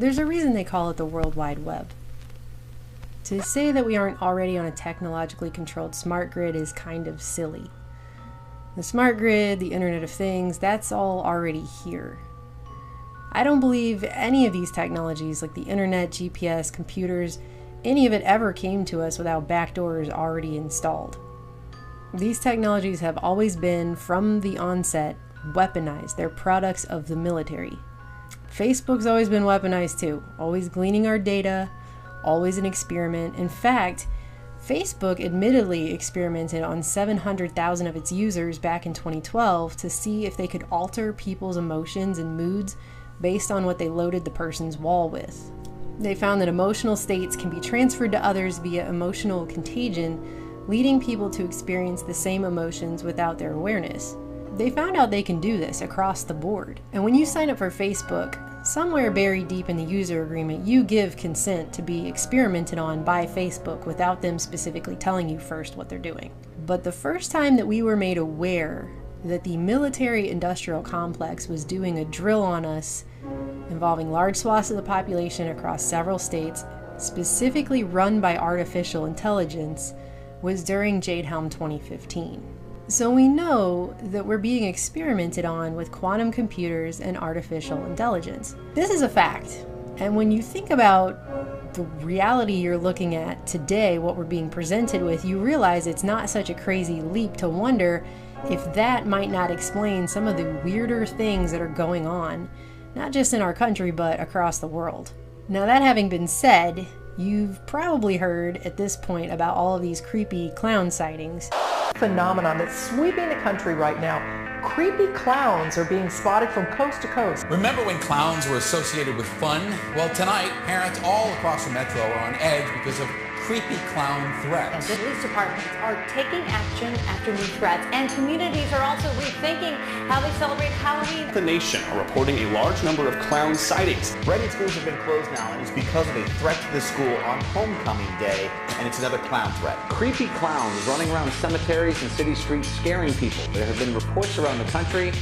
There's a reason they call it the World Wide Web. To say that we aren't already on a technologically controlled smart grid is kind of silly. The smart grid, the Internet of Things, that's all already here. I don't believe any of these technologies, like the internet, GPS, computers, any of it ever came to us without backdoors already installed. These technologies have always been, from the onset, weaponized. They're products of the military. Facebook's always been weaponized too, always gleaning our data, always an experiment. In fact, Facebook admittedly experimented on 700,000 of its users back in 2012 to see if they could alter people's emotions and moods based on what they loaded the person's wall with. They found that emotional states can be transferred to others via emotional contagion, leading people to experience the same emotions without their awareness. They found out they can do this across the board. And when you sign up for Facebook, somewhere buried deep in the user agreement, you give consent to be experimented on by Facebook without them specifically telling you first what they're doing. But the first time that we were made aware that the military-industrial complex was doing a drill on us involving large swaths of the population across several states, specifically run by artificial intelligence, was during Jade Helm 2015. So we know that we're being experimented on with quantum computers and artificial intelligence. This is a fact. And when you think about the reality you're looking at today, what we're being presented with, you realize it's not such a crazy leap to wonder if that might not explain some of the weirder things that are going on, not just in our country, but across the world. Now, that having been said, you've probably heard at this point about all of these creepy clown sightings. Phenomenon that's sweeping the country right now. Creepy clowns are being spotted from coast to coast. Remember when clowns were associated with fun? Well, tonight, parents all across the metro are on edge because of creepy clown threats. And the police departments are taking action after new threats, and communities are also rethinking how they celebrate Halloween. The Nation are reporting a large number of clown sightings. Reading schools have been closed now, and it's because of a threat to the school on homecoming day, and it's another clown threat. Creepy clowns running around cemeteries and city streets scaring people. There have been reports around the country,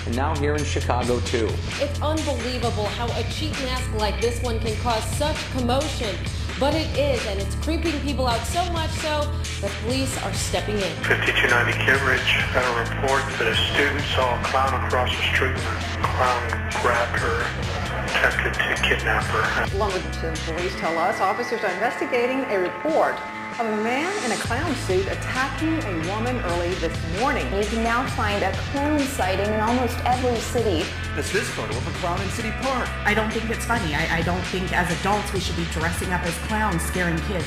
and now here in Chicago too. It's unbelievable how a cheap mask like this one can cause such commotion. But it is, and it's creeping people out so much so that police are stepping in. 5290 Kittredge got a report that a student saw a clown across the street and a clown grabbed her, attempted to kidnap her. Lumberton police tell us officers are investigating a report of a man in a clown suit attacking a woman early this morning. You can now find a clown sighting in almost every city. It's this photo of a clown in City Park. I don't think it's funny. I don't think as adults we should be dressing up as clowns scaring kids.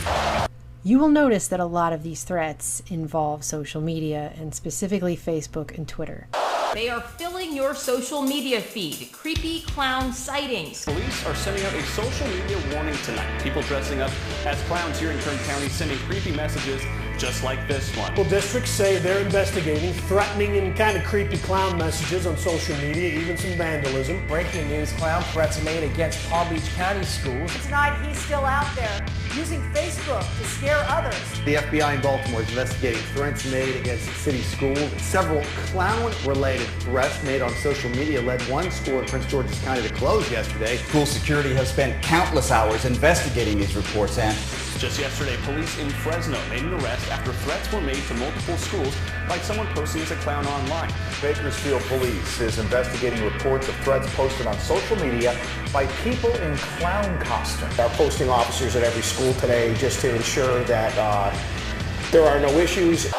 You will notice that a lot of these threats involve social media, and specifically Facebook and Twitter. They are filling your social media feed. Creepy clown sightings. Police are sending out a social media warning tonight. People dressing up as clowns here in Kern County sending creepy messages just like this one. Well, districts say they're investigating threatening and kind of creepy clown messages on social media, even some vandalism. Breaking news, clown threats made against Palm Beach County schools. Tonight, he's still out there using Facebook to scare others. The FBI in Baltimore is investigating threats made against city schools. Several clown-related threats made on social media led one school in Prince George's County to close yesterday. School security has spent countless hours investigating these reports, and just yesterday, police in Fresno made an arrest after threats were made to multiple schools by someone posing as a clown online. Bakersfield Police is investigating reports of threats posted on social media by people in clown costumes. They're posting officers at every school today just to ensure that there are no issues.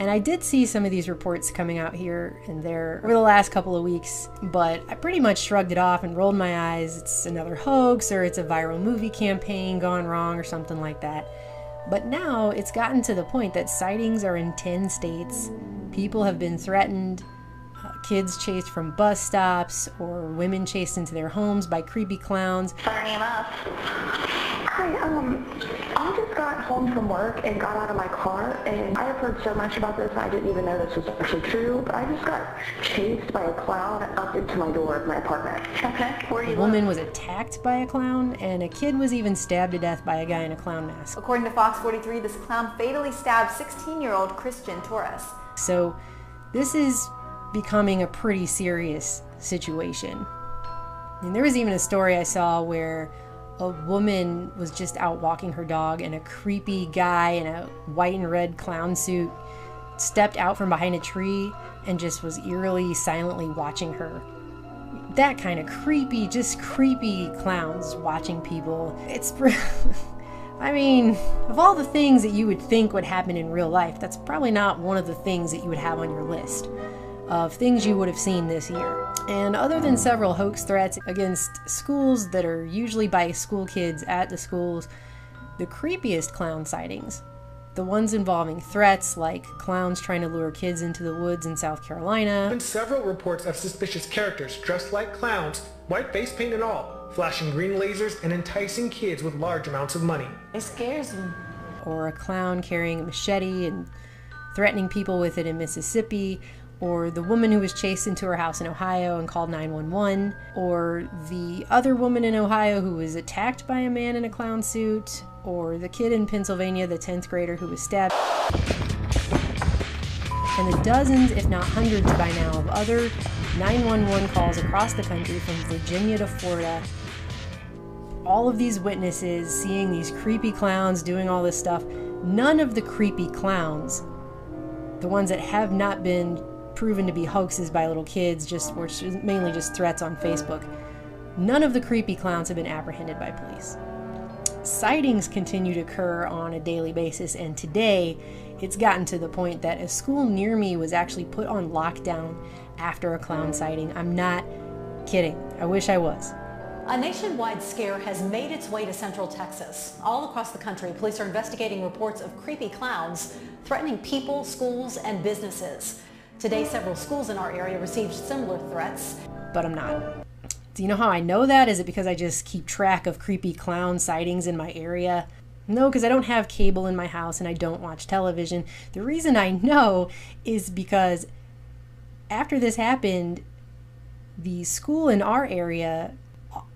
And I did see some of these reports coming out here and there over the last couple of weeks, but I pretty much shrugged it off and rolled my eyes. It's another hoax, or it's a viral movie campaign gone wrong, or something like that. But now it's gotten to the point that sightings are in 10 states. People have been threatened, kids chased from bus stops, or women chased into their homes by creepy clowns. Start name up. Hi, I just got home from work and got out of my car, and I have heard so much about this, I didn't even know this was actually true, but I just got chased by a clown up into my door of my apartment. Okay, where are you? A woman was attacked by a clown, and a kid was even stabbed to death by a guy in a clown mask. According to Fox 43, this clown fatally stabbed 16-year-old Christian Torres. So this is becoming a pretty serious situation. And there was even a story I saw where a woman was just out walking her dog and a creepy guy in a white and red clown suit stepped out from behind a tree and just was eerily, silently watching her. That kind of creepy, just creepy clowns watching people. It's, I mean, of all the things that you would think would happen in real life, that's probably not one of the things that you would have on your list of things you would have seen this year. And other than several hoax threats against schools that are usually by school kids at the schools, the creepiest clown sightings, the ones involving threats like clowns trying to lure kids into the woods in South Carolina. There have been several reports of suspicious characters dressed like clowns, white face paint and all, flashing green lasers and enticing kids with large amounts of money. It scares me. Or a clown carrying a machete and threatening people with it in Mississippi, or the woman who was chased into her house in Ohio and called 911, or the other woman in Ohio who was attacked by a man in a clown suit, or the kid in Pennsylvania, the 10th grader who was stabbed, and the dozens, if not hundreds by now, of other 911 calls across the country from Virginia to Florida. All of these witnesses seeing these creepy clowns doing all this stuff. None of the creepy clowns, the ones that have not been proven to be hoaxes by little kids, or mainly just threats on Facebook, none of the creepy clowns have been apprehended by police. Sightings continue to occur on a daily basis, and today it's gotten to the point that a school near me was actually put on lockdown after a clown sighting. I'm not kidding. I wish I was. A nationwide scare has made its way to Central Texas. All across the country, police are investigating reports of creepy clowns threatening people, schools, and businesses. Today, several schools in our area received similar threats. But I'm not. Do you know how I know that? Is it because I just keep track of creepy clown sightings in my area? No, because I don't have cable in my house and I don't watch television. The reason I know is because after this happened, the school in our area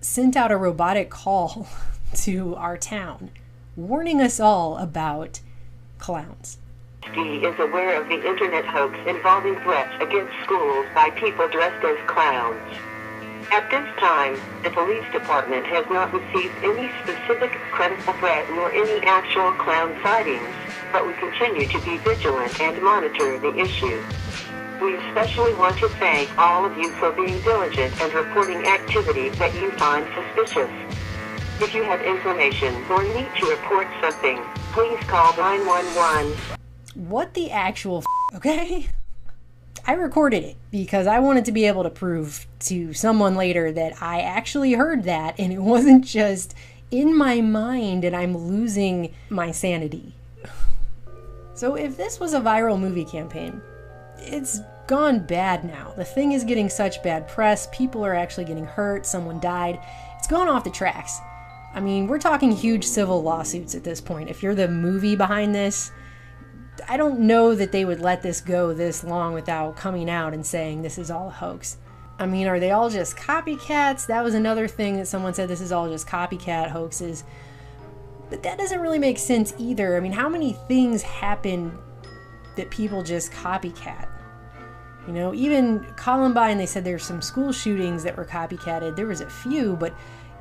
sent out a robotic call to our town, warning us all about clowns. Is aware of the internet hoax involving threats against schools by people dressed as clowns. At this time, the police department has not received any specific credible threat nor any actual clown sightings, but we continue to be vigilant and monitor the issue. We especially want to thank all of you for being diligent and reporting activity that you find suspicious. If you have information or need to report something, please call 911. What the actual okay? I recorded it because I wanted to be able to prove to someone later that I actually heard that and it wasn't just in my mind and I'm losing my sanity. So if this was a viral movie campaign, it's gone bad now. The thing is getting such bad press. People are actually getting hurt. Someone died. It's gone off the tracks. I mean, we're talking huge civil lawsuits at this point. If you're the movie behind this, I don't know that they would let this go this long without coming out and saying this is all a hoax. I mean, are they all just copycats? That was another thing that someone said, this is all just copycat hoaxes. But that doesn't really make sense either. I mean, how many things happen that people just copycat? You know, even Columbine, they said there's some school shootings that were copycatted. There was a few, but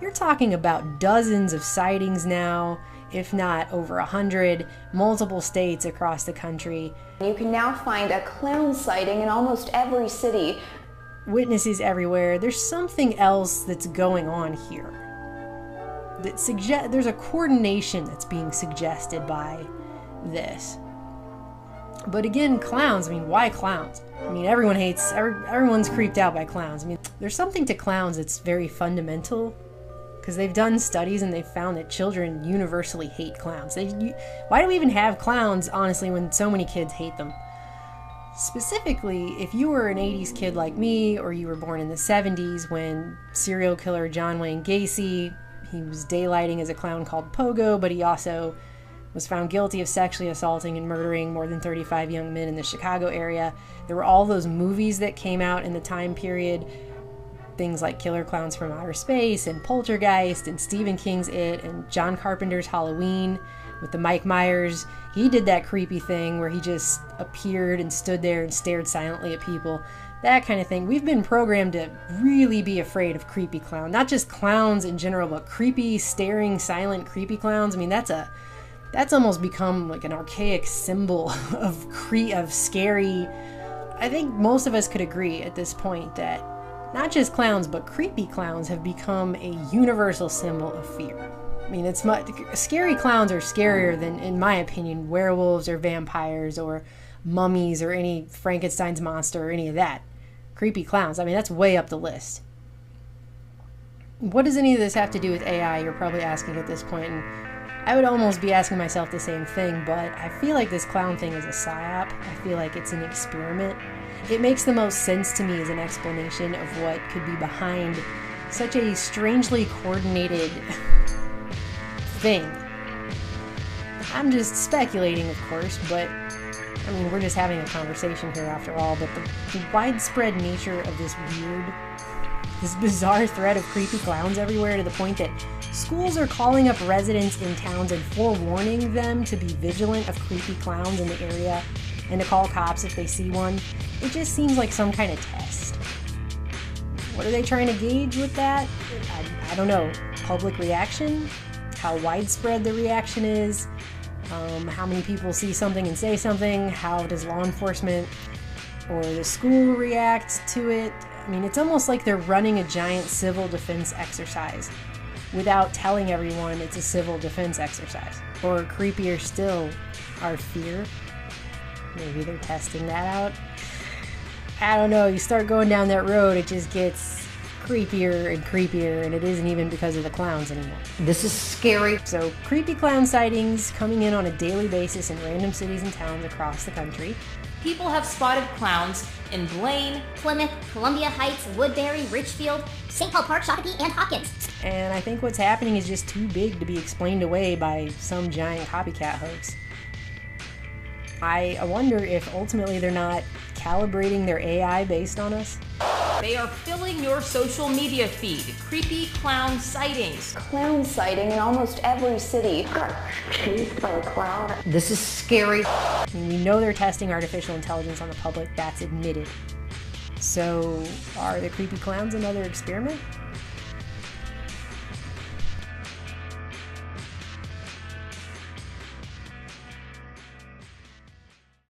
you're talking about dozens of sightings now, if not over 100, multiple states across the country. You can now find a clown sighting in almost every city. Witnesses everywhere. There's something else that's going on here. There's a coordination that's being suggested by this. But again, clowns, I mean, why clowns? I mean, everyone's creeped out by clowns. I mean, there's something to clowns that's very fundamental, because they've done studies and they've found that children universally hate clowns. Why do we even have clowns, honestly, when so many kids hate them? Specifically, if you were an 80s kid like me, or you were born in the 70s when serial killer John Wayne Gacy, he was daylighting as a clown called Pogo, but he also was found guilty of sexually assaulting and murdering more than 35 young men in the Chicago area. There were all those movies that came out in the time period, things like Killer Clowns from Outer Space and Poltergeist and Stephen King's It and John Carpenter's Halloween with the Mike Myers. He did that creepy thing where he just appeared and stood there and stared silently at people. that kind of thing. We've been programmed to really be afraid of creepy clowns. Not just clowns in general, but creepy, staring, silent, creepy clowns. I mean, that's almost become like an archaic symbol of scary. I think most of us could agree at this point that not just clowns, but creepy clowns have become a universal symbol of fear. I mean, scary clowns are scarier than, in my opinion, werewolves or vampires or mummies or any Frankenstein's monster or any of that. Creepy clowns, I mean, that's way up the list. What does any of this have to do with AI, you're probably asking at this point, and I would almost be asking myself the same thing, but I feel like this clown thing is a psyop. I feel like it's an experiment. It makes the most sense to me as an explanation of what could be behind such a strangely coordinated thing. I'm just speculating, of course, but I mean, we're just having a conversation here after all, but the widespread nature of this bizarre threat of creepy clowns everywhere, to the point that schools are calling up residents in towns and forewarning them to be vigilant of creepy clowns in the area and to call cops if they see one. It just seems like some kind of test. What are they trying to gauge with that? I don't know. Public reaction? How widespread the reaction is? How many people see something and say something? How does law enforcement or the school react to it? I mean, it's almost like they're running a giant civil defense exercise without telling everyone it's a civil defense exercise. Or creepier still, our fear. Maybe they're testing that out. I don't know, you start going down that road, it just gets creepier and creepier, and it isn't even because of the clowns anymore. This is scary. So, creepy clown sightings coming in on a daily basis in random cities and towns across the country. People have spotted clowns in Blaine, Plymouth, Columbia Heights, Woodbury, Richfield, St. Paul Park, Shakopee, and Hopkins. And I think what's happening is just too big to be explained away by some giant copycat hoax. I wonder if ultimately they're not calibrating their AI based on us. They are filling your social media feed. Creepy clown sightings. Clown sighting in almost every city. Got chased by a clown. This is scary. I mean, we know they're testing artificial intelligence on the public. That's admitted. So, are the creepy clowns another experiment?